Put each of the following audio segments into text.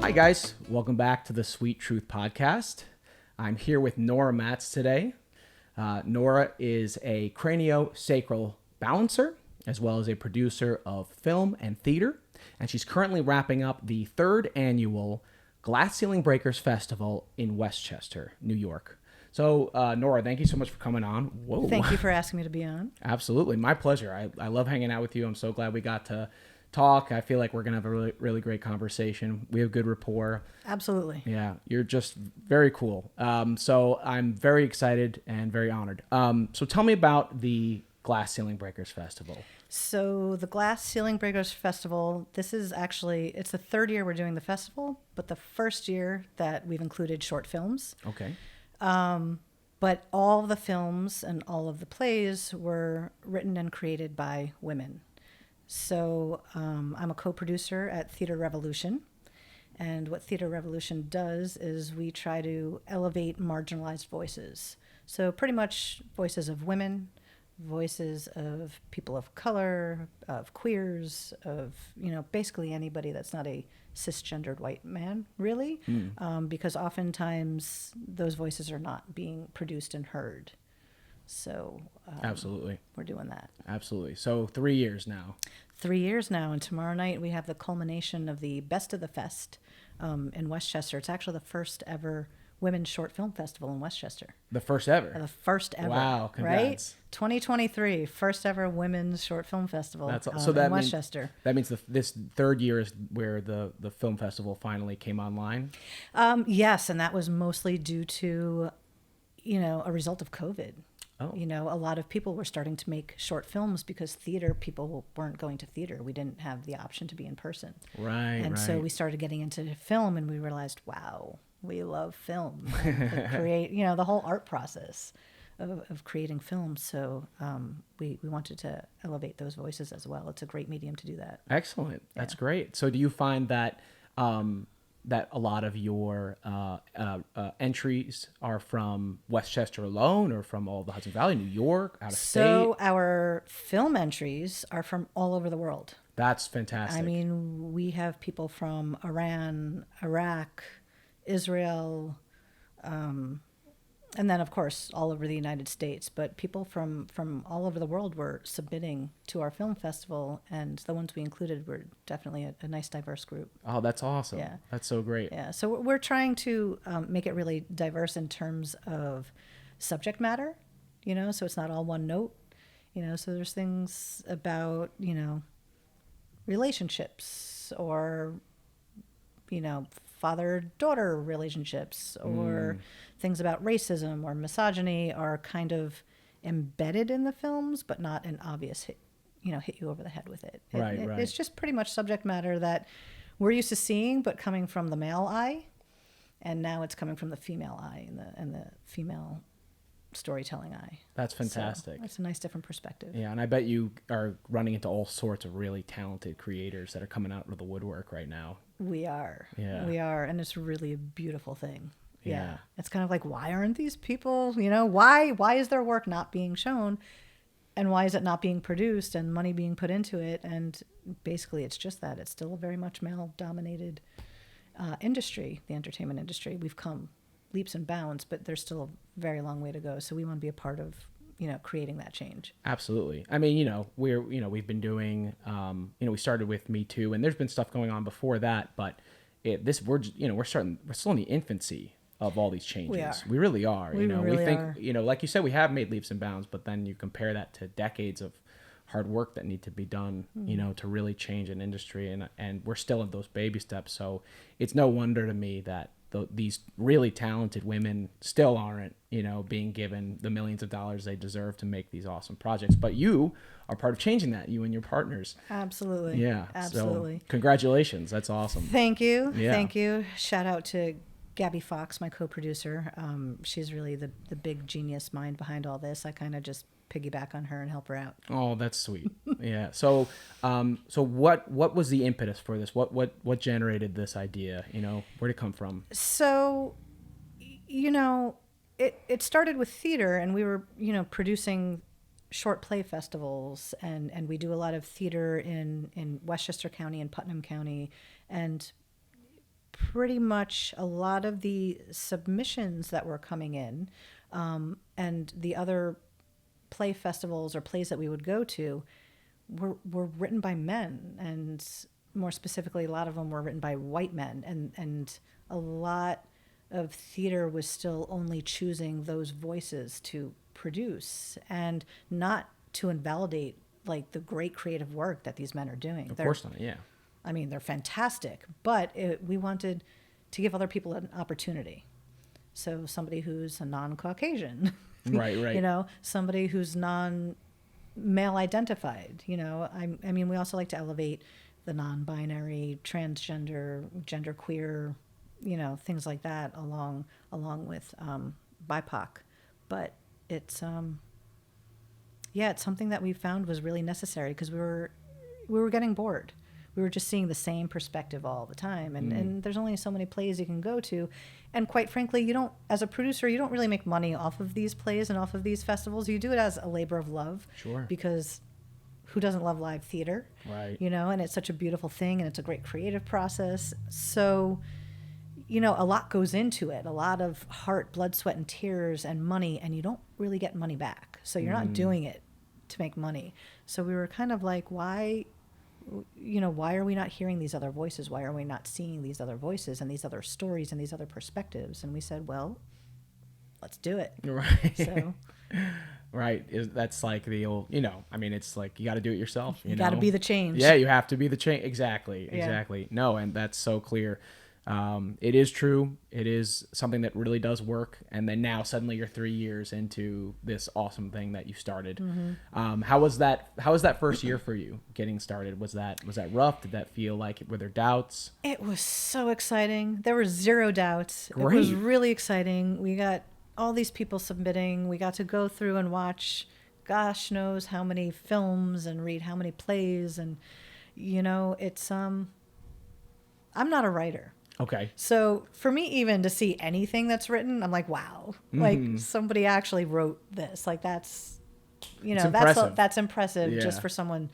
Hi guys, welcome back to the Sweet Truth Podcast. I'm here with Nora Matz today. Nora is a craniosacral balancer as well as a producer of film and theater, and she's currently wrapping up the third annual Glass Ceiling Breakers Festival in Westchester, New York. So, Nora, thank you so much for coming on. Whoa. Thank you for asking me to be on. Absolutely. My pleasure. I love hanging out with you. I'm so glad we got to talk. I feel like we're going to have a really, really great conversation. We have good rapport. Absolutely. Yeah, you're just very cool. So I'm very excited and very honored. So tell me about the Glass Ceiling Breakers Festival. So the Glass Ceiling Breakers Festival, this is actually, it's the third year we're doing the festival, but the first year that we've included short films. Okay. But all the films and all of the plays were written and created by women. So I'm a co-producer at Theater Revolution. And what Theater Revolution does is we try to elevate marginalized voices. So pretty much voices of women, voices of people of color, of queers, of, basically anybody that's not a cisgendered white man, really. Because oftentimes those voices are not being produced and heard. So Absolutely. we're doing that. Absolutely. So 3 years now. 3 years now, and tomorrow night we have the culmination of the Best of the Fest in Westchester. It's actually the first ever Women's Short Film Festival in Westchester. The first ever. The first ever. Wow, congrats. Right? 2023, first ever Women's Short Film Festival So that in Westchester. That means this third year is where the film festival finally came online? Yes, and that was mostly due to, a result of COVID. Oh. A lot of people were starting to make short films because people weren't going to theater. We didn't have the option to be in person. Right. So we started getting into film and we realized, wow, we love film. And create, the whole art process of creating film. So we wanted to elevate those voices as well. It's a great medium to do that. Excellent. That's great. So do you find that that a lot of your entries are from Westchester alone or from all of the Hudson Valley, New York, out of So state? our film entries are from all over the world. That's fantastic. I mean, we have people from Iran, Iraq, Israel, and then, of course, all over the United States. But people from all over the world were submitting to our film festival, and the ones we included were definitely a nice, diverse group. Oh, that's awesome. Yeah. That's so great. Yeah, so we're trying to make it really diverse in terms of subject matter, so it's not all one note, so there's things about, relationships or, father-daughter relationships or things about racism or misogyny are kind of embedded in the films, but not an obvious hit you over the head with it. Right. It's just pretty much subject matter that we're used to seeing, but coming from the male eye, and now it's coming from the female eye and the female storytelling eye. That's fantastic. So it's a nice different perspective. Yeah, and I bet you are running into all sorts of really talented creators that are coming out of the woodwork right now. We are. Yeah. We are, and it's really a beautiful thing. Yeah. It's kind of like, why aren't these people, why is their work not being shown? And why is it not being produced and money being put into it? And basically, it's just that. It's still a very much male-dominated industry, the entertainment industry. We've come leaps and bounds, but there's still a very long way to go. So we want to be a part of, creating that change. Absolutely. I mean, we've been doing, we started with Me Too, and there's been stuff going on before that, but we're still in the infancy of all these changes. We really are. We really think, are. Like you said, we have made leaps and bounds, but then you compare that to decades of hard work that need to be done, to really change an industry, and we're still in those baby steps. So it's no wonder to me that these really talented women still aren't, being given the millions of dollars they deserve to make these awesome projects. But you are part of changing that, you and your partners. Absolutely. Yeah. Absolutely. So congratulations. That's awesome. Thank you. Yeah. Thank you. Shout out to Gabby Fox, my co-producer. She's really the big genius mind behind all this. I kind of just piggyback on her and help her out. Oh, that's sweet. Yeah. So, what was the impetus for this? What generated this idea? Where'd it come from? So, it started with theater, and we were, producing short play festivals, and we do a lot of theater in Westchester County and Putnam County, and pretty much a lot of the submissions that were coming in, and the other play festivals or plays that we would go to were written by men, and more specifically, a lot of them were written by white men, and a lot of theater was still only choosing those voices to produce, and not to invalidate like the great creative work that these men are doing. Of course not, yeah. I mean, they're fantastic, but we wanted to give other people an opportunity. So somebody who's a non-Caucasian, Right. you know, somebody who's non-male identified, you know. I mean, we also like to elevate the non-binary, transgender, genderqueer, you know, things like that along with BIPOC. But it's it's something that we found was really necessary because we were getting bored. We were just seeing the same perspective all the time, and there's only so many plays you can go to, and quite frankly, you don't, as a producer, you don't really make money off of these plays and off of these festivals. You do it as a labor of love, Sure. because who doesn't love live theater? Right. You know, and it's such a beautiful thing, and it's a great creative process. So, you know, a lot goes into it, a lot of heart, blood, sweat, and tears, and money, and you don't really get money back. So you're not doing it to make money. So we were kind of like, why are we not hearing these other voices? Why are we not seeing these other voices and these other stories and these other perspectives? And we said, well, let's do it. Right. So right. That's like the old, you know, I mean, it's like you got to do it yourself. You got to know? be the change. Yeah, you have to be the change. Exactly. Yeah. Exactly. No, and that's so clear. It is true. It is something that really does work. And then now suddenly you're 3 years into this awesome thing that you started. Mm-hmm. How was that first year for you getting started? Was that rough? Did that feel like, were there doubts? It was so exciting. There were zero doubts. Great. It was really exciting. We got all these people submitting. We got to go through and watch gosh knows how many films and read how many plays. And, you know, it's, I'm not a writer. Okay. So for me, even to see anything that's written, I'm like, wow, like somebody actually wrote this. Like that's, you know, that's impressive Yeah. just for someone,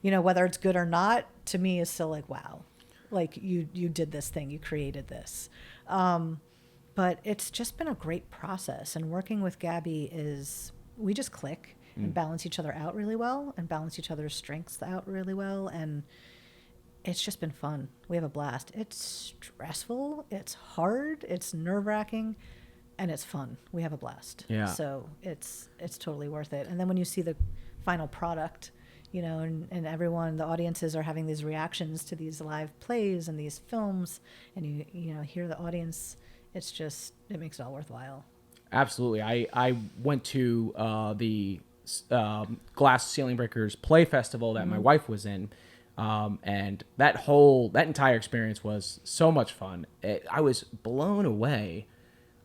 you know, whether it's good or not, to me is still like, wow, like you did this thing, you created this. But it's just been a great process, and working with Gabby we just click and balance each other out really well and balance each other's strengths out really well. And it's just been fun. We have a blast. It's stressful. It's hard. It's nerve-wracking, and it's fun. We have a blast. Yeah. So it's totally worth it. And then when you see the final product, you know, and everyone, the audiences are having these reactions to these live plays and these films, and you know, hear the audience, it makes it all worthwhile. Absolutely. I went to the Glass Ceiling Breakers Play Festival that my wife was in. And that entire experience was so much fun. I was blown away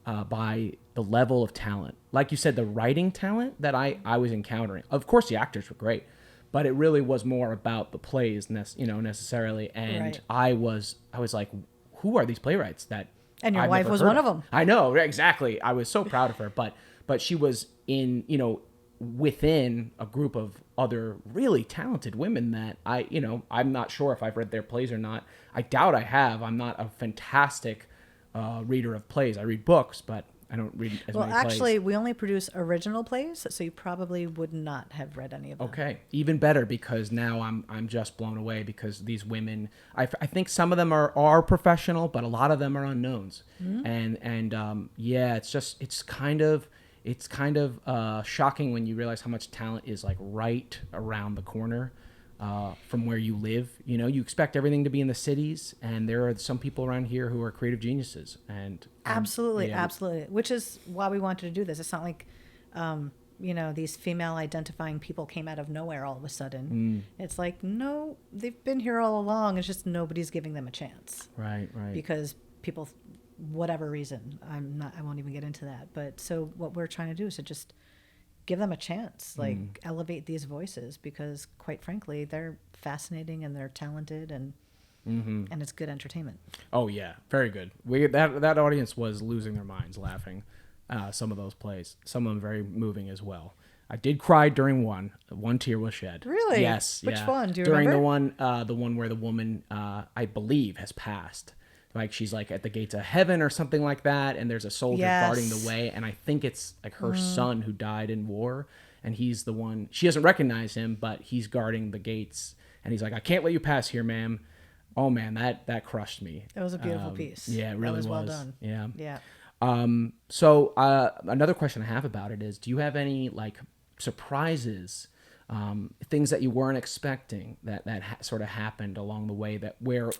by the level of talent. Like you said, the writing talent that I was encountering. Of course, the actors were great, but it really was more about the plays, necessarily. And Right. I was like, who are these playwrights that? And your I've wife never was heard one of them. I know, exactly. I was so proud of her, but she was in, you know, within a group of other really talented women that I'm not sure if I've read their plays or not. I doubt I have. I'm not a fantastic reader of plays. I read books, but I don't read as many plays. Well, actually, we only produce original plays, so you probably would not have read any of them. Okay, even better, because now I'm just blown away because these women, I think some of them are professional, but a lot of them are unknowns, and it's kind of shocking when you realize how much talent is like right around the corner from where you live. You know, you expect everything to be in the cities, and there are some people around here who are creative geniuses. And Absolutely. Which is why we wanted to do this. It's not like, these female identifying people came out of nowhere all of a sudden. It's like, no, they've been here all along. It's just nobody's giving them a chance. Right. Because people, whatever reason, I won't even get into that. But so what we're trying to do is to just give them a chance, like elevate these voices, because quite frankly, they're fascinating and they're talented, and it's good entertainment. Oh yeah, very good. That audience was losing their minds laughing. Some of those plays, some of them very moving as well. I did cry during one. One tear was shed. Really? Yes. Which yeah. one? Do you during remember? the one where the woman, I believe, has passed. like she's like at the gates of heaven or something like that, and there's a soldier guarding the way, and I think it's like her son who died in war, and he's the one, she doesn't recognize him, but he's guarding the gates, and he's like, I can't let you pass here, ma'am. Oh man, that crushed me. It was a beautiful piece. Yeah, it really was. Well done. Yeah. Yeah. So another question I have about it is, do you have any like surprises, things that you weren't expecting that sort of happened along the way, that where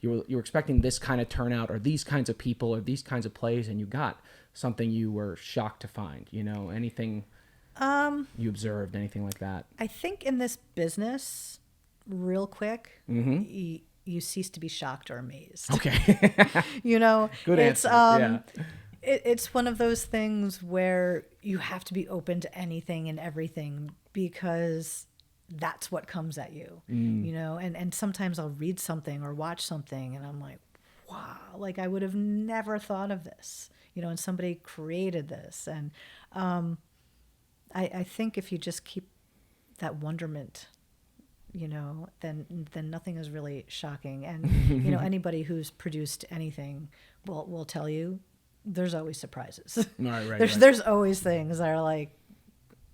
you were expecting this kind of turnout or these kinds of people or these kinds of plays, and you got something you were shocked to find, anything you observed, anything like that? I think in this business, real quick, you cease to be shocked or amazed. Okay. Good it's answer. it's one of those things where you have to be open to anything and everything, because that's what comes at you, and sometimes I'll read something or watch something and I'm like, wow, like I would have never thought of this, and somebody created this. And I think if you just keep that wonderment, then nothing is really shocking. And anybody who's produced anything will tell you there's always surprises. Right. There's always things that are like,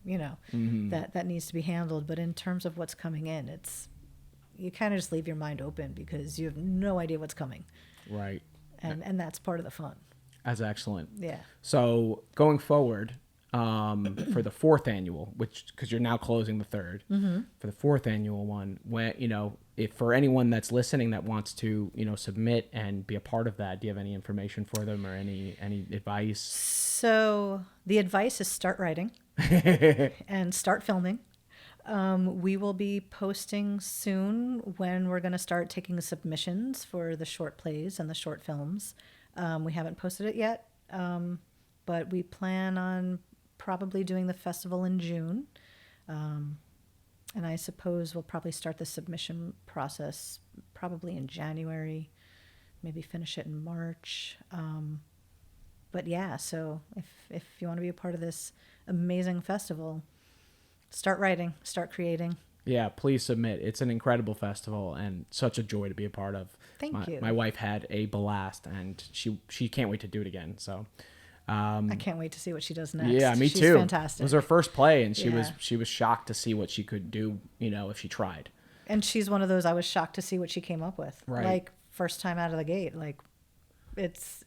that needs to be handled. But in terms of what's coming in, you kind of just leave your mind open because you have no idea what's coming. Right. And that's part of the fun. That's excellent. Yeah. So going forward, for the fourth annual, because you're now closing the third, for the fourth annual one, when if for anyone that's listening that wants to submit and be a part of that, do you have any information for them or any advice? So the advice is start writing and start filming. We will be posting soon when we're going to start taking submissions for the short plays and the short films. We haven't posted it yet, but we plan on probably doing the festival in June. And I suppose we'll probably start the submission process probably in January, maybe finish it in March. But yeah, so if you want to be a part of this amazing festival, start writing, start creating. Yeah, please submit. It's an incredible festival and such a joy to be a part of. Thank you. My wife had a blast, and she can't wait to do it again. So I can't wait to see what she does next. Yeah, me She's too. Fantastic. It was her first play, and Yeah. she was shocked to see what she could do, if she tried. And she's one of those, I was shocked to see what she came up with. Right. Like first time out of the gate, like it's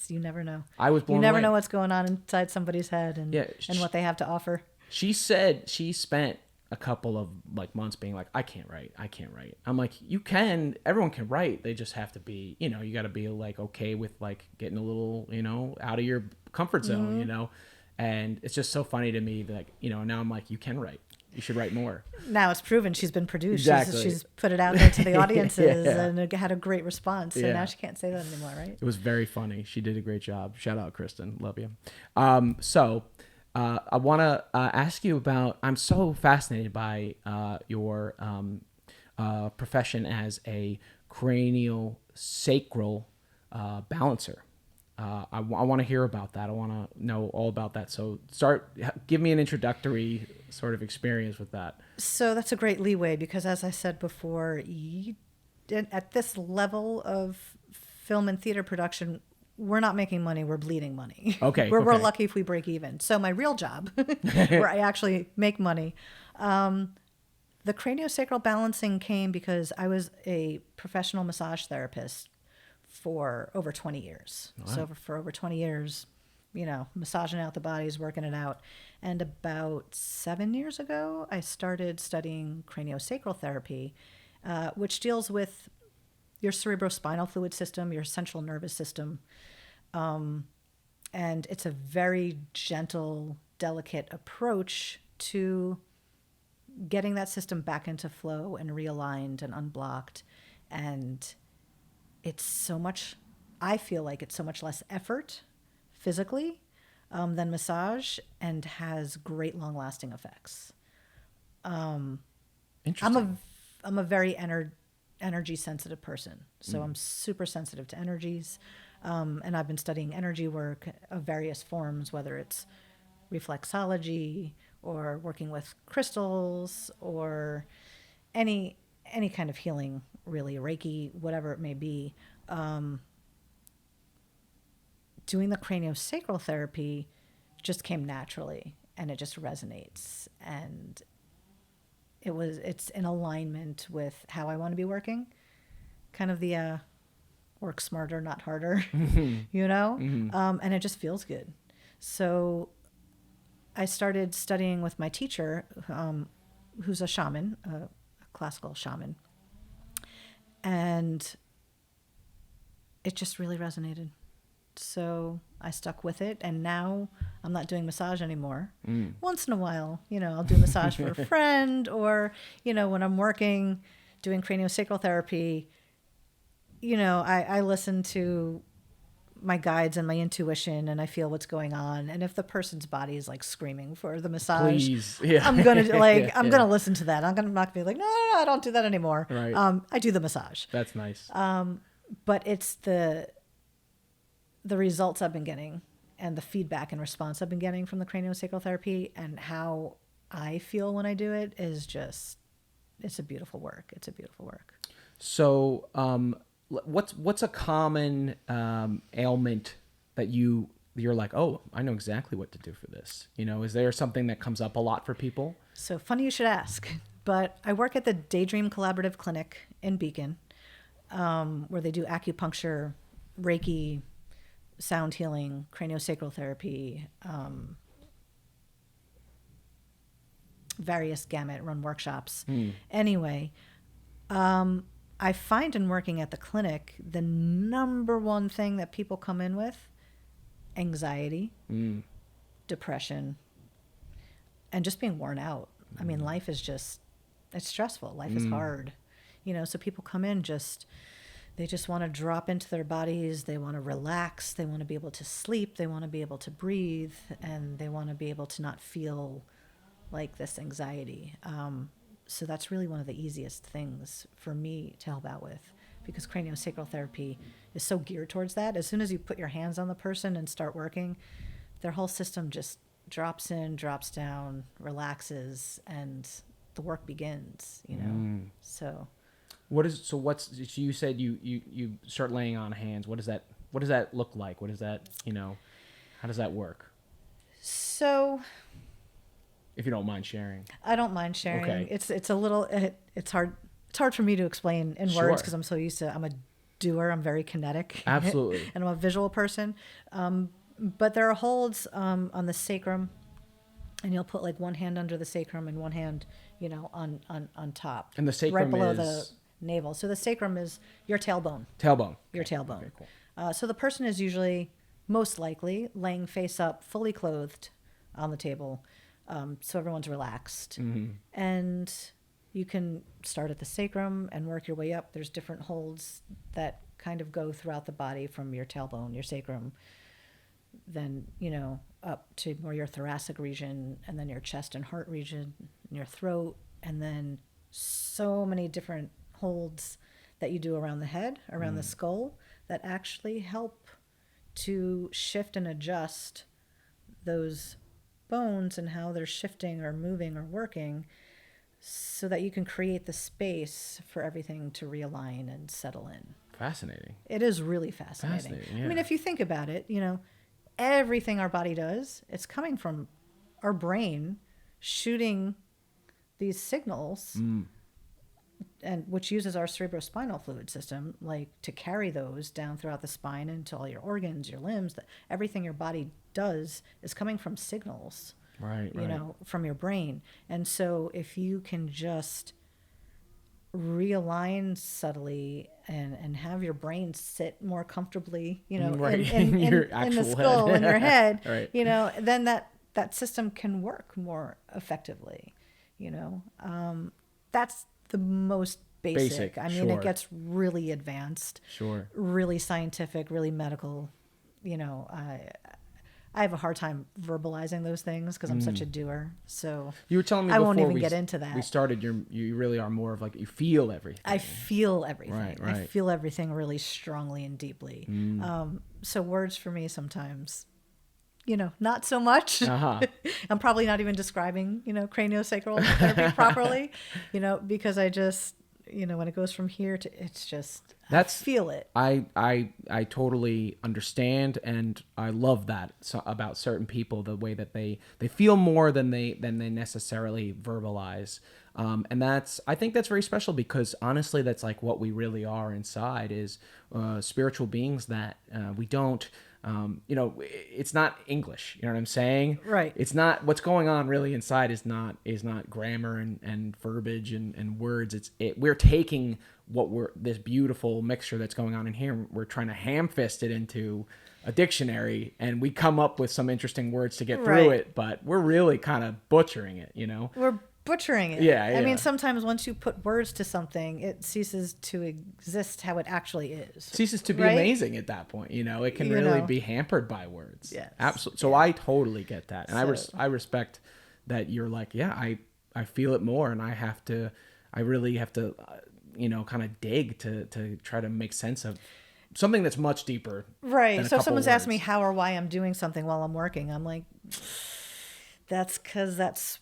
you never know. I was blown You never away. know what's going on inside somebody's head and Yeah, and what they have to offer. She said she spent a couple of months being like, I can't write. I'm like, you can, everyone can write. They just have to be, you got to be okay with getting a little, out of your comfort zone, and it's just so funny to me that, now I'm like, you can write. You should write more. Now it's proven she's been produced. Exactly. She's put it out there to the audiences Yeah. and it had a great response. And Yeah. now she can't say that anymore, right? It was very funny. She did a great job. Shout out, Kristen. Love you. So I want to ask you about, I'm so fascinated by your profession as a craniosacral balancer. I want to hear about that. I want to know all about that. So give me an introductory sort of experience with that. So that's a great leeway because, as I said before, at this level of film and theater production, we're not making money, we're bleeding money. Okay. We're lucky if we break even. So my real job, where I actually make money, the craniosacral balancing came because I was a professional massage therapist for over 20 years. Wow. So for over 20 years, massaging out the bodies, working it out. And about 7 years ago, I started studying craniosacral therapy, which deals with your cerebrospinal fluid system, your central nervous system. And it's a very gentle, delicate approach to getting that system back into flow and realigned and unblocked. And I feel like it's so much less effort physically than massage and has great long-lasting effects. Interesting. I'm a very energy sensitive person. So I'm super sensitive to energies. And I've been studying energy work of various forms, whether it's reflexology or working with crystals or any kind of healing, really, Reiki, whatever it may be. doing the craniosacral therapy just came naturally, and it just resonates, and it's in alignment with how I want to be working, kind of the work smarter, not harder, you know? And it just feels good. So I started studying with my teacher, who's a shaman, a classical shaman, and it just really resonated. So I stuck with it, and now I'm not doing massage anymore. Once in a while, I'll do massage for a friend, or, when I'm working, doing craniosacral therapy, I listen to my guides and my intuition, and I feel what's going on. And if the person's body is like screaming for the massage, Please. Yeah. I'm going to I'm going to listen to that. I'm going to not be like, no, I don't do that anymore. Right. I do the massage. That's nice. But it's the results I've been getting and the feedback and response I've been getting from the craniosacral therapy and how I feel when I do it is just, it's a beautiful work. It's a beautiful work. So, what's a common ailment that you're like, oh, I know exactly what to do for this? Is there something that comes up a lot for people? So funny you should ask, but I work at the Daydream Collaborative Clinic in Beacon, where they do acupuncture, Reiki, sound healing, craniosacral therapy, various gamut, run workshops. Anyway, I find in working at the clinic, the number one thing that people come in with, anxiety, depression, and just being worn out. I mean, life is just, it's stressful. Life is hard. So people come in they just want to drop into their bodies. They want to relax. They want to be able to sleep. They want to be able to breathe, and they want to be able to not feel like this anxiety. So that's really one of the easiest things for me to help out with, because craniosacral therapy is so geared towards that. As soon as you put your hands on the person and start working, their whole system just drops in, drops down, relaxes, and the work begins, So you said you start laying on hands. What does that look like? What is that, how does that work? So, if you don't mind sharing. I don't mind sharing. Okay. It's a little, it's hard for me to explain in words, because I'm so used to, I'm a doer. I'm very kinetic. Absolutely. And I'm a visual person. But there are holds on the sacrum, and you'll put like one hand under the sacrum and one hand, on top. And the sacrum right below is the navel. So the sacrum is your tailbone. Your tailbone. Okay, cool. So the person is usually, most likely, laying face up, fully clothed on the table. So everyone's relaxed. And you can start at the sacrum and work your way up. There's different holds that kind of go throughout the body, from your tailbone, your sacrum, then, up to more your thoracic region, and then your chest and heart region, and your throat, and then so many different holds that you do around the head, around the skull, that actually help to shift and adjust those bones and how they're shifting or moving or working, so that you can create the space for everything to realign and settle in. Fascinating. It is really fascinating. Yeah. I mean, if you think about it, everything our body does, it's coming from our brain shooting these signals, and which uses our cerebrospinal fluid system, like, to carry those down throughout the spine into all your organs, your limbs. Everything your body does is coming from signals, right. From your brain. And so if you can just realign subtly and have your brain sit more comfortably, right. in the skull, in your head, right. Then that system can work more effectively, that's the most basic. I mean, sure. It gets really advanced, sure, really scientific, really medical. I have a hard time verbalizing those things because I'm such a doer. So you were telling me I before won't even get into that. We started. You really are more of like, you feel everything. I feel everything. Right. I feel everything really strongly and deeply. So words for me sometimes, not so much. I'm probably not even describing, craniosacral therapy properly, because when it goes from here to, it's just, I That's feel it. I totally understand, and I love that about certain people, the way that they feel more than they necessarily verbalize. And I think that's very special, because honestly, that's like what we really are inside, is spiritual beings that we don't, it's not English. You know what I'm saying? Right. It's not, what's going on really inside is not grammar and verbiage and words. We're taking this beautiful mixture that's going on in here. We're trying to ham fist it into a dictionary, and we come up with some interesting words to get through it, but we're really kind of butchering it, We're butchering it. Yeah, I mean, yeah. sometimes once you put words to something, it ceases to exist how it actually is. Ceases to be right? amazing at that point. It can really be hampered by words. Yes. Absolutely. So I totally get that. And I respect that you're like, yeah, I feel it more, and I really have to, kind of dig to try to make sense of something that's much deeper. Right. So if someone's asked me words. how or why I'm doing something while I'm working, I'm like, that's because that's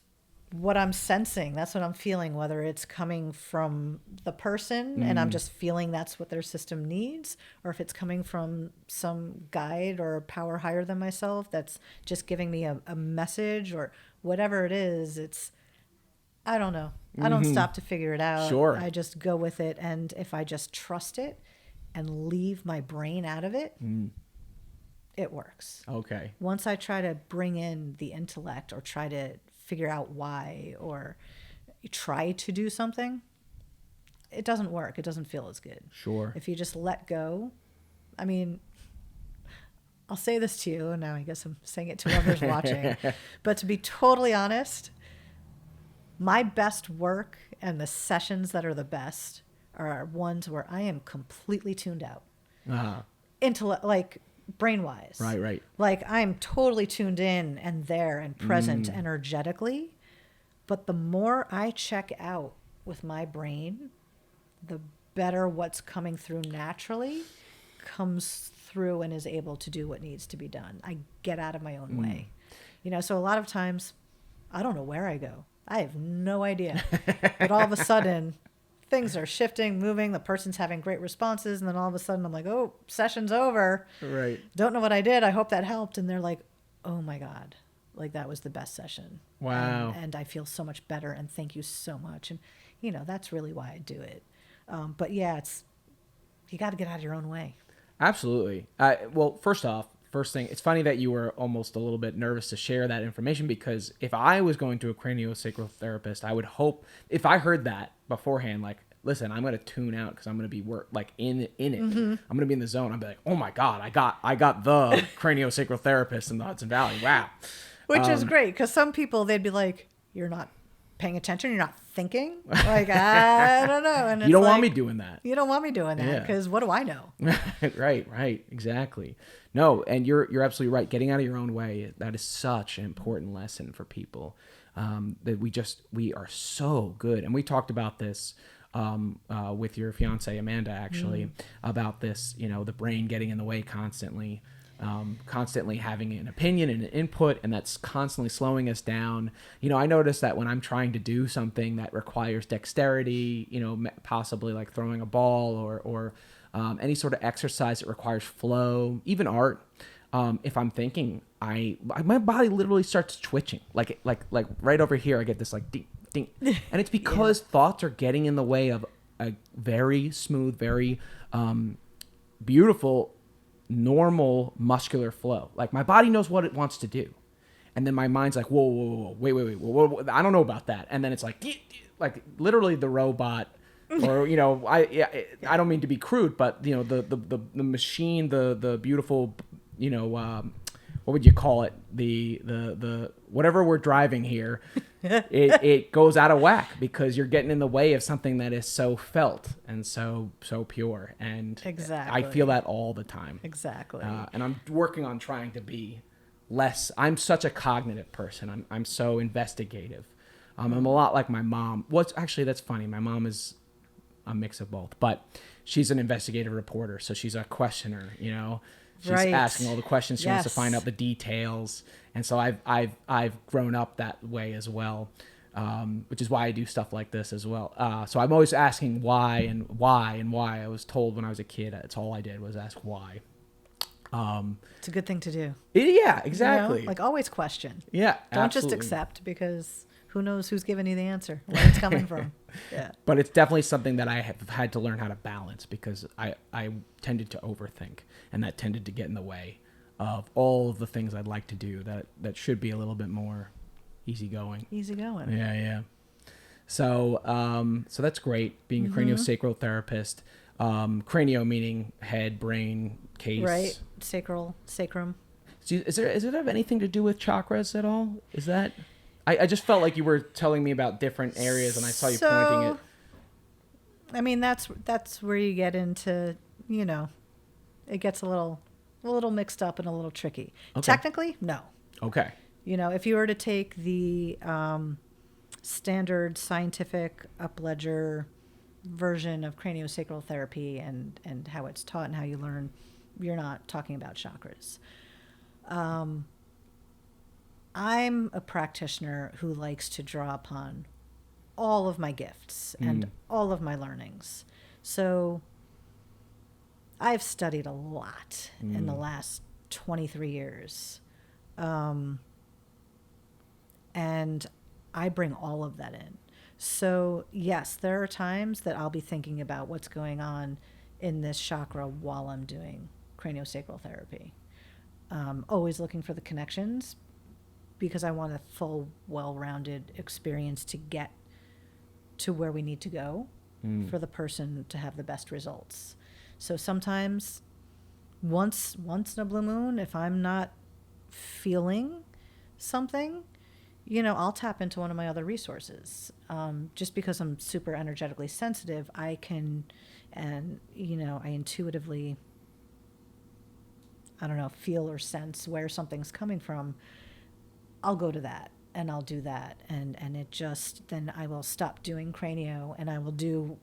what I'm sensing. That's what I'm feeling, whether it's coming from the person and I'm just feeling that's what their system needs, or if it's coming from some guide or power higher than myself that's just giving me a message, or whatever it is. I don't know. I don't stop to figure it out. Sure. I just go with it. And if I just trust it and leave my brain out of it, it works. Okay. Once I try to bring in the intellect or try to figure out why or try to do something, it doesn't work. It doesn't feel as good. Sure. If you just let go, I mean, I'll say this to you, and now I guess I'm saying it to others watching, but to be totally honest, my best work and the sessions that are the best are ones where I am completely tuned out. Like brain-wise. Right. Like I'm totally tuned in and there and present energetically. But the more I check out with my brain, the better what's coming through naturally comes through and is able to do what needs to be done. I get out of my own way. So a lot of times I don't know where I go. I have no idea. But all of a sudden, things are shifting, moving. The person's having great responses. And then all of a sudden, I'm like, oh, session's over. Right. Don't know what I did. I hope that helped. And they're like, oh, my God. Like, that was the best session. Wow. And I feel so much better. And thank you so much. And, that's really why I do it. But, yeah, you got to get out of your own way. Absolutely. Well, first thing, it's funny that you were almost a little bit nervous to share that information, because if I was going to a craniosacral therapist, I would hope, if I heard that beforehand, like, listen, I'm going to tune out because I'm going to be in it. I'm going to be in the zone. I'll be like, oh my God, I got the craniosacral therapist in the Hudson Valley. Wow. Which is great, because some people, they'd be like, you're not paying attention, you're not thinking. Like, I don't know. And You don't want me doing that. You don't want me doing that, because what do I know? Right. Exactly. No, and you're absolutely right. Getting out of your own way, that is such an important lesson for people. That we are so good. And we talked about this with your fiance, Amanda, actually, about this, the brain getting in the way constantly. Constantly having an opinion and an input, and that's constantly slowing us down. I notice that when I'm trying to do something that requires dexterity, possibly like throwing a ball or any sort of exercise that requires flow, even art. If I'm thinking, my body literally starts twitching, like right over here. I get this like ding, ding, and it's because thoughts are getting in the way of a very smooth, very beautiful, normal muscular flow. Like my body knows what it wants to do, and then my mind's like, whoa, wait, whoa, I don't know about that, and then it's like literally the robot, or I don't mean to be crude, but the machine, the beautiful, what would you call it, the whatever we're driving here, it goes out of whack because you're getting in the way of something that is so felt and so pure. And exactly. I feel that all the time. Exactly. And I'm working on trying to be less. I'm such a cognitive person. I'm so investigative. I'm a lot like my mom. That's funny. My mom is a mix of both, but she's an investigative reporter, so she's a questioner. She's asking all the questions. She wants to find out the details. And so I've grown up that way as well. which is why I do stuff like this as well. So I'm always asking why and why and why. I was told when I was a kid, that's all I did was ask why. It's a good thing to do. Yeah, exactly. You know? Like always question. Yeah, Don't absolutely. just accept, because who knows who's giving you the answer, where it's coming from. Yeah. But it's definitely something that I have had to learn how to balance, because I tended to overthink, and that tended to get in the way of all of the things I'd like to do that should be a little bit more easygoing. Easygoing. Yeah. So that's great, being a craniosacral therapist. Cranio meaning head, brain, case. Right. Sacrum. So does it have anything to do with chakras at all? Is that... I just felt like you were telling me about different areas, and I saw you pointing it. I mean, that's where you get into, it gets a little mixed up and a little tricky. Okay. Technically, no. Okay. If you were to take the standard scientific up-ledger version of craniosacral therapy and how it's taught and how you learn, you're not talking about chakras. I'm a practitioner who likes to draw upon all of my gifts and all of my learnings. So I've studied a lot in the last 23 years. And I bring all of that in. So yes, there are times that I'll be thinking about what's going on in this chakra while I'm doing craniosacral therapy. Always looking for the connections, because I want a full, well-rounded experience to get to where we need to go for the person to have the best results. So sometimes, once in a blue moon, if I'm not feeling something, I'll tap into one of my other resources. Just because I'm super energetically sensitive, I can, and, I intuitively, feel or sense where something's coming from. I'll go to that and I'll do that. And it just, then I will stop doing cranio and I will do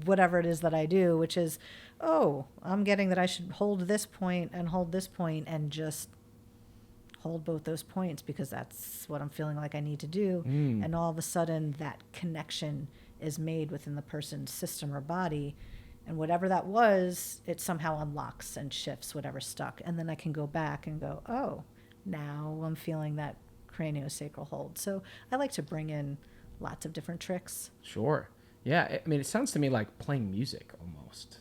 whatever it is that I do, which is, I'm getting that I should hold this point and just hold both those points, because that's what I'm feeling like I need to do. And all of a sudden that connection is made within the person's system or body. And whatever that was, it somehow unlocks and shifts whatever's stuck. And then I can go back and go, now I'm feeling that craniosacral hold. So I like to bring in lots of different tricks. Sure. Yeah. I mean, it sounds to me like playing music almost.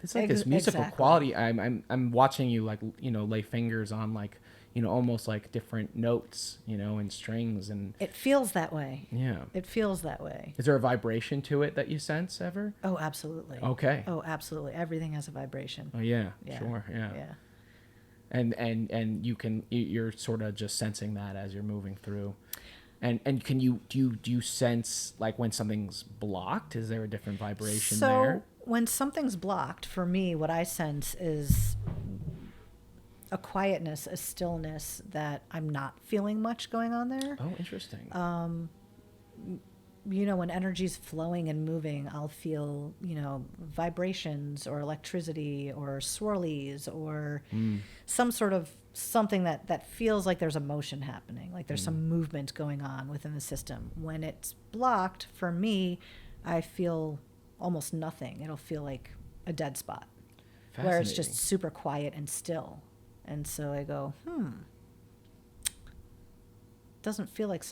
It's like this musical exactly. quality. I'm watching you lay fingers on almost like different notes, and strings, and it feels that way. Yeah. It feels that way. Is there a vibration to it that you sense ever? Oh, absolutely. Okay. Oh, absolutely. Everything has a vibration. Oh yeah. Yeah. Sure. Yeah. Yeah. And you're sort of just sensing that as you're moving through. And do you sense like when something's blocked? Is there a different vibration there? So when something's blocked, for me, what I sense is a quietness, a stillness that I'm not feeling much going on there. Oh, interesting. When energy's flowing and moving, I'll feel, vibrations or electricity or swirlies or some sort of something that feels like there's a motion happening, like there's some movement going on within the system. When it's blocked, for me, I feel almost nothing. It'll feel like a dead spot where it's just super quiet and still. And so I go, doesn't feel like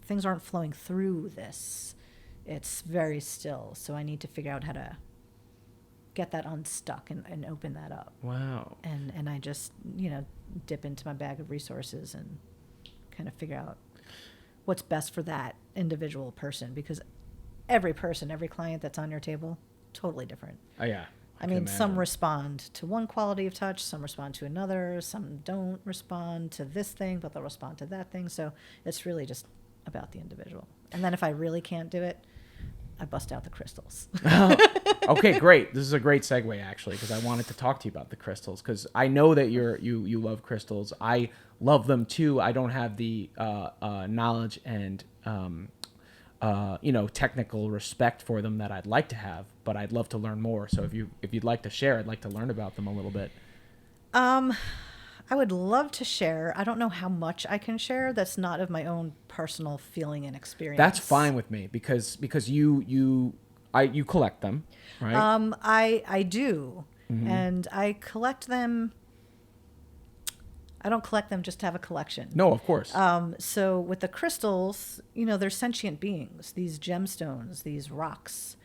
things aren't flowing through this. It's very still. So I need to figure out how to get that unstuck and open that up. Wow. And I just, dip into my bag of resources and kind of figure out what's best for that individual person, because every client that's on your table, totally different. Oh yeah. I mean, some respond to one quality of touch, some respond to another, some don't respond to this thing, but they'll respond to that thing. So it's really just about the individual. And then if I really can't do it, I bust out the crystals. Okay, great. This is a great segue, actually, because I wanted to talk to you about the crystals, because I know that you love crystals. I love them too. I don't have the knowledge and technical respect for them that I'd like to have, but I'd love to learn more. So if you'd like to share, I'd like to learn about them a little bit. I would love to share. I don't know how much I can share that's not of my own personal feeling and experience. That's fine with me because you collect them, right? I do. And I collect them. I don't collect them just to have a collection. No, of course. So with the crystals, you know, they're sentient beings, these gemstones, these rocks,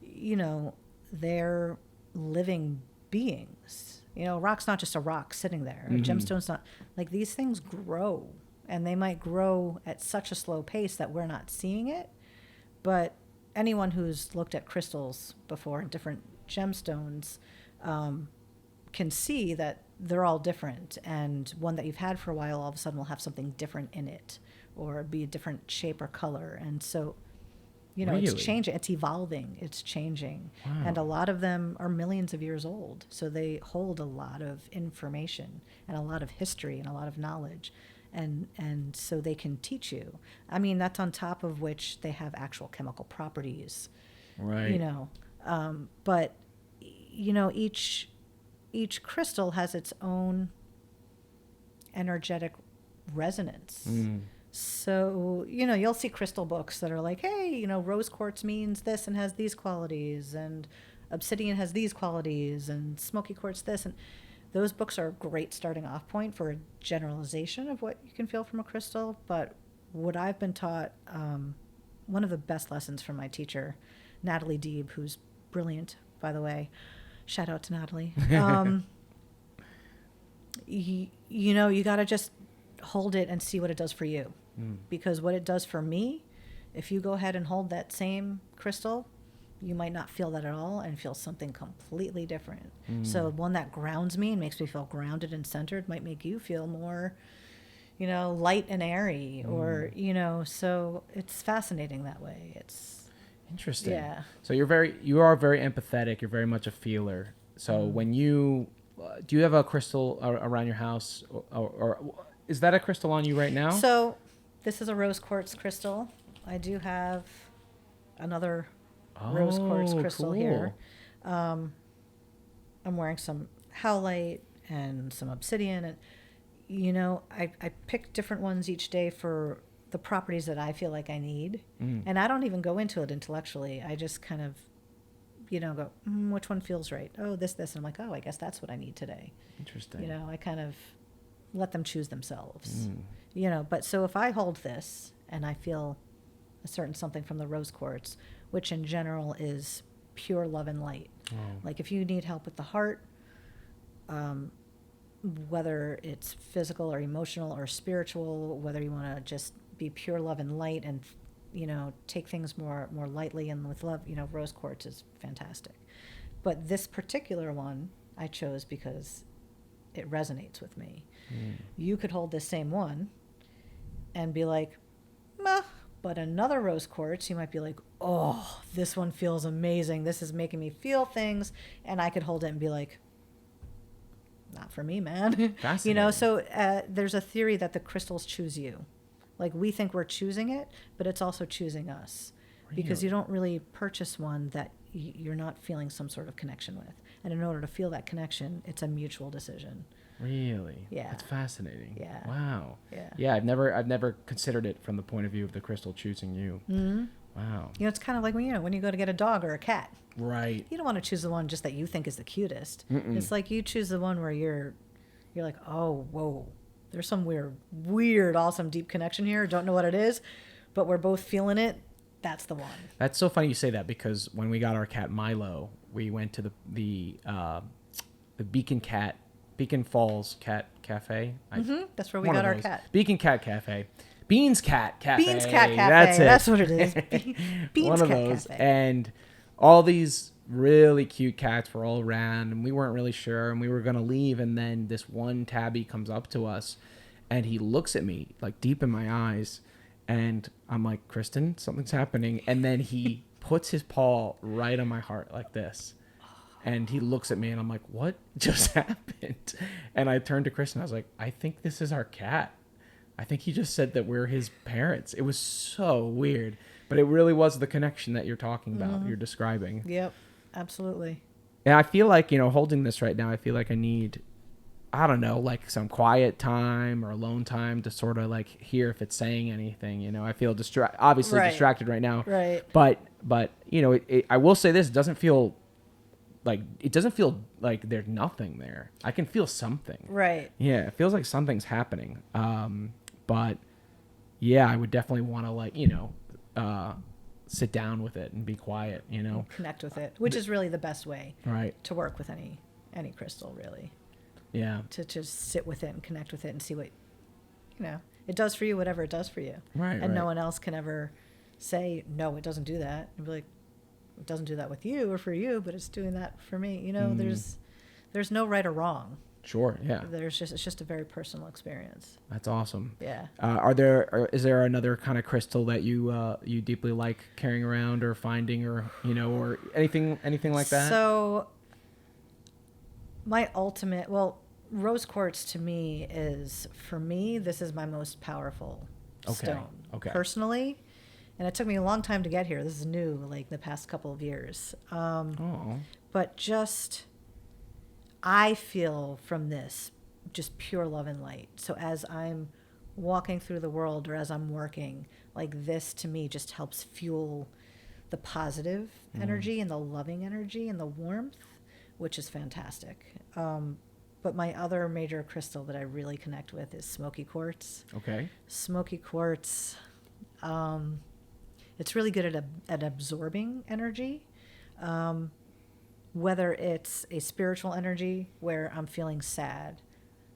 you know, they're living beings. You know, a rock's not just a rock sitting there. A gemstone's not, like, these things grow, and they might grow at such a slow pace that we're not seeing it. But anyone who's looked at crystals before and different gemstones can see that they're all different, and one that you've had for a while all of a sudden will have something different in it or be a different shape or color. And so, you know, Really? it's changing, it's evolving, it's changing. Wow. And a lot of them are millions of years old, so they hold a lot of information and a lot of history and a lot of knowledge, and so they can teach you. I mean, that's on top of which they have actual chemical properties, Right. you know. But you know, each crystal has its own energetic resonance. So, you know, you'll see crystal books that are like, hey, you know, rose quartz means this and has these qualities, and obsidian has these qualities, and smoky quartz this. And those books are a great starting off point for a generalization of what you can feel from a crystal. But what I've been taught, one of the best lessons from my teacher, Natalie Deeb, who's brilliant, by the way. Shout out to Natalie. You know, you got to just hold it and see what it does for you. Because what it does for me, if you go ahead and hold that same crystal, you might not feel that at all and feel something completely different. So one that grounds me and makes me feel grounded and centered might make you feel more, you know, light and airy, or, you know, so it's fascinating that way. It's Interesting. Yeah. So you are very empathetic. You're very much a feeler. So when you, do you have a crystal around your house, or is that a crystal on you right now? So this is a rose quartz crystal. I do have another rose quartz crystal cool. here. I'm wearing some howlite and some obsidian, and you know, I pick different ones each day for the properties that I feel like I need. And I don't even go into it intellectually. I just kind of, you know, go, which one feels right? Oh, this. And I'm like, oh, I guess that's what I need today. Interesting. You know, I kind of let them choose themselves. You know, but so if I hold this and I feel a certain something from the rose quartz, which in general is pure love and light. Like if you need help with the heart, whether it's physical or emotional or spiritual, whether you want to just be pure love and light and, you know, take things more lightly and with love, you know, rose quartz is fantastic. But this particular one I chose because it resonates with me. You could hold this same one and be like, meh. But another rose quartz, you might be like, oh, this one feels amazing. This is making me feel things. And I could hold it and be like, not for me, man. You know, so there's a theory that the crystals choose you. Like we think we're choosing it, but it's also choosing us. Really? Because you don't really purchase one that you're not feeling some sort of connection with. And in order to feel that connection, it's a mutual decision. Really? Yeah. That's fascinating. Yeah. Wow. Yeah. Yeah, I've never considered it from the point of view of the crystal choosing you. Wow. You know, it's kind of like when you go to get a dog or a cat. Right. You don't want to choose the one just that you think is the cutest. It's like you choose the one where you're like, oh, whoa, there's some weird, awesome, deep connection here. Don't know what it is, but we're both feeling it. That's the one. That's so funny you say that, because when we got our cat Milo, we went to the Beacon Falls Cat Cafe. That's where we got our cat. Beacon Cat Cafe. Beans Cat Cafe. Beans Cat Cafe. That's it. That's what it is. Beans One of Cat those. Cafe. And all these really cute cats were all around, and we weren't really sure, and we were going to leave, and then this one tabby comes up to us, and he looks at me, like, deep in my eyes, and I'm like, Kristen, something's happening. And then he puts his paw right on my heart like this. And he looks at me, and I'm like, what just happened? And I turned to Kristen. I was like, I think this is our cat. I think he just said that we're his parents. It was so weird. But it really was the connection that you're talking about, you're describing. Yep, absolutely. And I feel like, you know, holding this right now, I feel like I need I don't know, like some quiet time or alone time to sort of like hear if it's saying anything. I feel obviously Right. distracted right now. Right. But I will say this: it doesn't feel like there's nothing there. I can feel something. Right. Yeah, it feels like something's happening. But yeah, I would definitely want to sit down with it and be quiet. Connect with it, which is really the best way Right. to work with any crystal, really. Yeah. To just sit with it and connect with it and see what it does for you, whatever it does for you. Right. And no one else can ever say, no, it doesn't do that. And be like, it doesn't do that with you or for you, but it's doing that for me. There's no right or wrong. Sure. Yeah. It's just a very personal experience. That's awesome. Yeah. Is there another kind of crystal that you deeply like carrying around or finding or anything like that? So my ultimate, rose quartz to me this is my most powerful stone. Okay. Personally. And it took me a long time to get here. This is new, like the past couple of years. But I feel from this just pure love and light. So as I'm walking through the world or as I'm working, like this to me just helps fuel the positive energy and the loving energy and the warmth, which is fantastic. But my other major crystal that I really connect with is smoky quartz. Okay. Smoky quartz, it's really good at absorbing energy. Whether it's a spiritual energy where I'm feeling sad,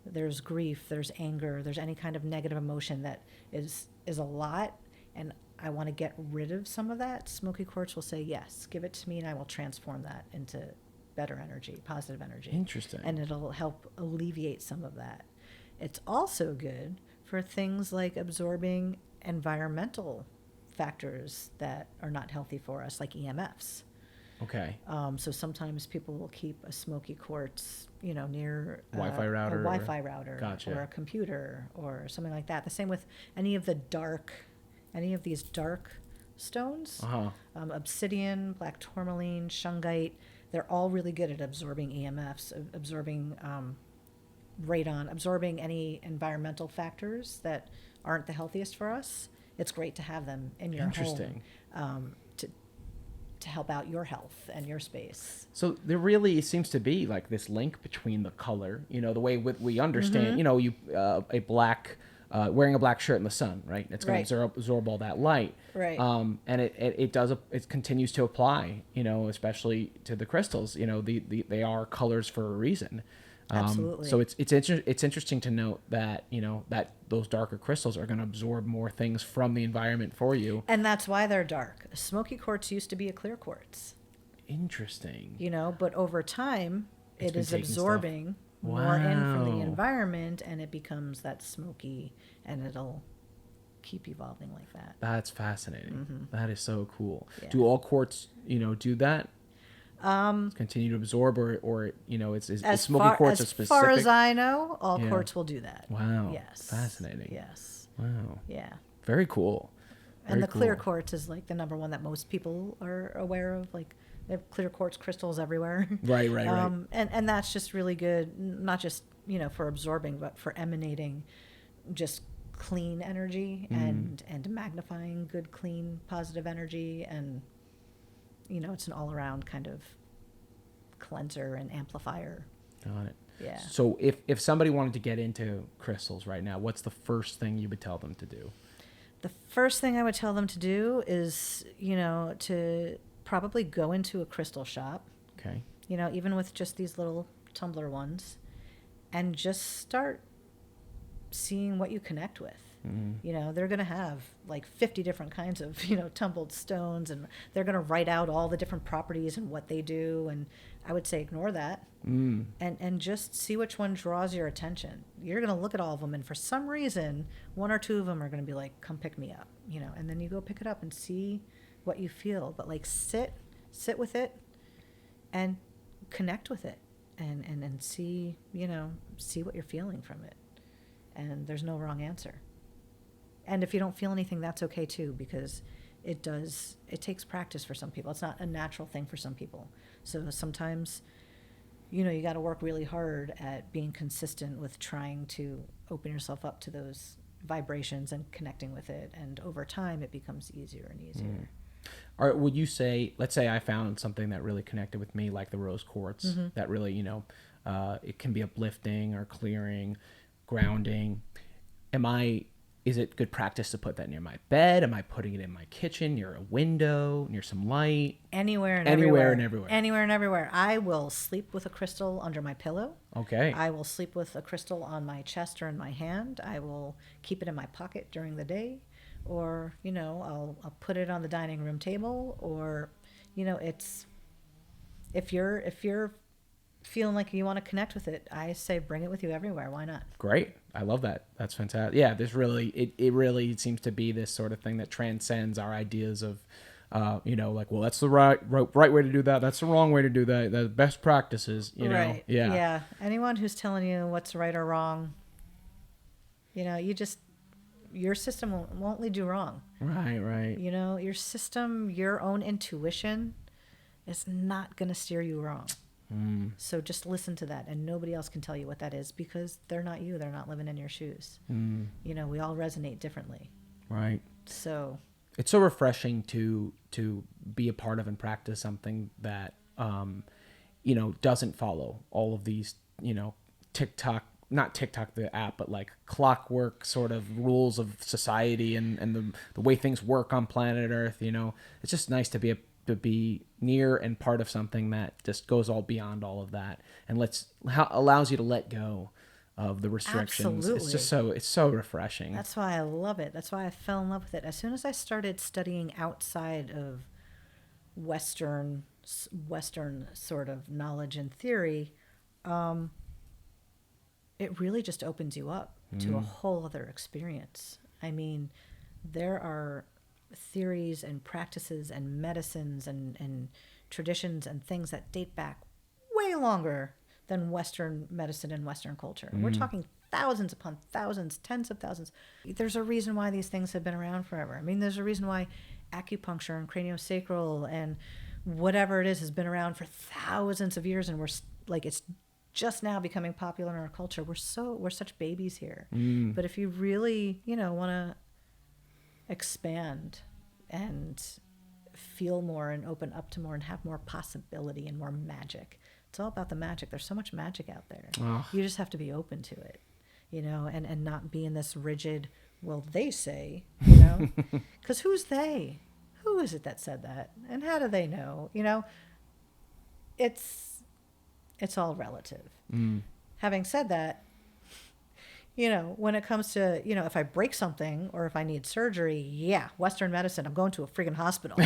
there's grief, there's anger, there's any kind of negative emotion that is a lot, and I want to get rid of some of that, smoky quartz will say, yes, give it to me and I will transform that into better energy, positive energy. Interesting. And it'll help alleviate some of that. It's also good for things like absorbing environmental factors that are not healthy for us, like EMFs. Okay. So sometimes people will keep a smoky quartz, near Wi-Fi router. a Wi-Fi router, Gotcha. or a computer, or something like that. The same with any of these dark stones. Obsidian, black tourmaline, shungite. They're all really good at absorbing EMFs, absorbing radon, absorbing any environmental factors that aren't the healthiest for us. It's great to have them in your home. To help out your health and your space. So there really seems to be like this link between the color, the way we understand, a black, wearing a black shirt in the sun, right? It's going to absorb all that light. Right. And it continues to apply, especially to the crystals, they are colors for a reason. Absolutely. So it's interesting to note that that those darker crystals are going to absorb more things from the environment for you, and that's why they're dark. Smoky quartz used to be a clear quartz. Interesting. But over time it is absorbing more in from the environment, and it becomes that smoky, and it'll keep evolving like that. That's fascinating. That is so cool. Yeah. Do all quartz do that? Continue to absorb, or is smoky quartz a specific? As far as I know, all quartz will do that. Wow. Yes. Fascinating. Yes. Wow. Yeah. Very cool. And the clear quartz is like the number one that most people are aware of. Like they have clear quartz crystals everywhere. Right. And that's just really good, not just for absorbing, but for emanating just clean energy and magnifying good, clean, positive energy. And it's an all-around kind of cleanser and amplifier. Got it. Yeah. So if somebody wanted to get into crystals right now, what's the first thing you would tell them to do? The first thing I would tell them to do is, to probably go into a crystal shop. Okay. Even with just these little tumbler ones, and just start seeing what you connect with. They're going to have like 50 different kinds of, tumbled stones, and they're going to write out all the different properties and what they do. And I would say ignore that and just see which one draws your attention. You're going to look at all of them, and for some reason, one or two of them are going to be like, come pick me up, and then you go pick it up and see what you feel. But like sit with it and connect with it and see, see what you're feeling from it. And there's no wrong answer. And if you don't feel anything, that's okay too, because it takes practice for some people. It's not a natural thing for some people. So sometimes, you got to work really hard at being consistent with trying to open yourself up to those vibrations and connecting with it. And over time, it becomes easier and easier. Or would you say, let's say I found something that really connected with me, like the rose quartz, Mm-hmm. that really, it can be uplifting or clearing, grounding. Is it good practice to put that near my bed? Am I putting it in my kitchen, near a window, near some light? Anywhere and Anywhere everywhere. and everywhere. Anywhere and everywhere. I will sleep with a crystal under my pillow. Okay. I will sleep with a crystal on my chest or in my hand. I will keep it in my pocket during the day. Or, I'll put it on the dining room table. Or, it's, if you're feeling like you want to connect with it, I say bring it with you everywhere. Why not? Great. I love that. That's fantastic. Yeah, it really seems to be this sort of thing that transcends our ideas of, like, well, that's the right way to do that. That's the wrong way to do that. The best practices, Right. Yeah. Yeah. Anyone who's telling you what's right or wrong, your system won't lead you wrong. Right. Your system, your own intuition is not going to steer you wrong. So just listen to that, and nobody else can tell you what that is because they're not you. They're not living in your shoes. We all resonate differently. Right. So it's so refreshing to be a part of and practice something that doesn't follow all of these not TikTok the app, but like clockwork sort of rules of society and the way things work on planet Earth. It's just nice to be near and part of something that just goes all beyond all of that and allows you to let go of the restrictions. Absolutely. It's so refreshing. that's why I love it. That's why I fell in love with it. As soon as I started studying outside of Western sort of knowledge and theory, it really just opens you up to a whole other experience. I mean, there are theories and practices and medicines and traditions and things that date back way longer than Western medicine and Western culture. We're talking thousands upon thousands, tens of thousands. There's a reason why these things have been around forever. I mean, there's a reason why acupuncture and craniosacral and whatever it is has been around for thousands of years, and it's just now becoming popular in our culture. We're such babies here. But if you really, want to expand and feel more and open up to more and have more possibility and more magic. It's all about the magic. There's so much magic out there. Oh. You just have to be open to it, and not be in this rigid, well, they say, because who's they? Who is it that said that? And how do they know? It's all relative. Having said that, when it comes to, if I break something or if I need surgery, Western medicine, I'm going to a friggin' hospital.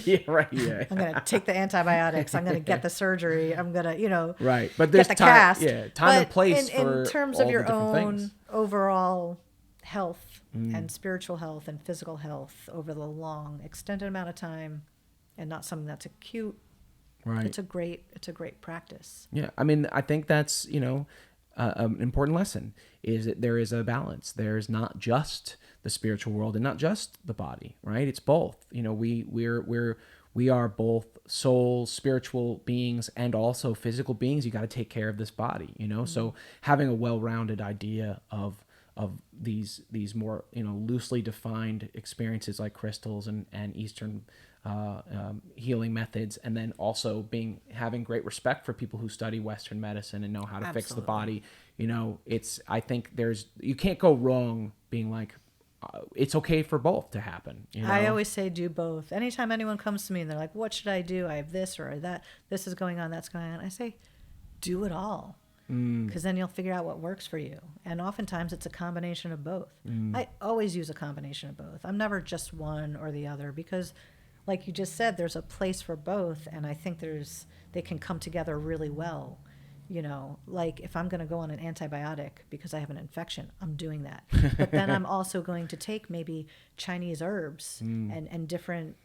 Yeah, right. Yeah. I'm going to take the antibiotics. I'm going to get the surgery. I'm going to, right. But there's get the cast. Time and place for in terms all of your the different own things. overall health and spiritual health and physical health over the long, extended amount of time, and not something that's acute. Right. It's a great practice. Yeah. I mean, I think that's, an important lesson is that there is a balance. There's not just the spiritual world and not just the body, right? It's both. We are both souls, spiritual beings, and also physical beings. You got to take care of this body, So having a well-rounded idea of these more loosely defined experiences like crystals and Eastern healing methods, and then also having great respect for people who study Western medicine and know how to fix the body. I think you can't go wrong being like, it's okay for both to happen. I always say do both. Anytime anyone comes to me and they're like, what should I do? I have this or that. This is going on, that's going on. I say, do it all. Because then you'll figure out what works for you. And oftentimes it's a combination of both. I always use a combination of both. I'm never just one or the other because, like you just said, there's a place for both. And I think they can come together really well. Like if I'm going to go on an antibiotic because I have an infection, I'm doing that. But then I'm also going to take maybe Chinese herbs and different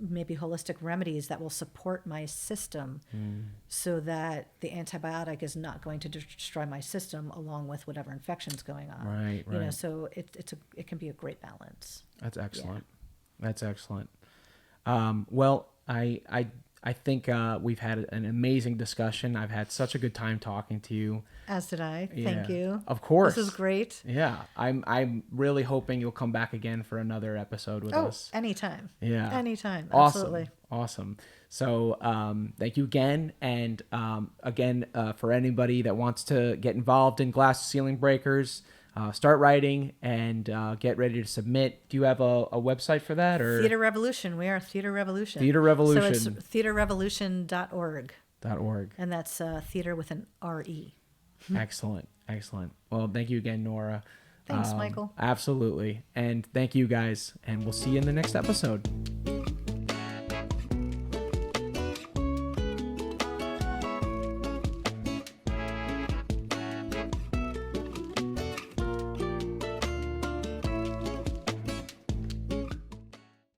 maybe holistic remedies that will support my system so that the antibiotic is not going to destroy my system along with whatever infection's going on. Right. So it can be a great balance. That's excellent. Yeah. That's excellent. Well, I I think we've had an amazing discussion. I've had such a good time talking to you. As did I. Yeah, Thank you. Of course. This is great. Yeah, I'm really hoping you'll come back again for another episode with us. Anytime. Yeah. Anytime. Awesome. Absolutely. Awesome. So thank you again. And again, for anybody that wants to get involved in glass ceiling breakers, start writing and get ready to submit. Do you have a website for that? Or Theater Revolution. We are Theater Revolution. Theater Revolution. So it's theaterrevolution.org. .org. And that's theater with an R-E. Excellent. Excellent. Well, thank you again, Nora. Thanks, Michael. Absolutely. And thank you guys. And we'll see you in the next episode.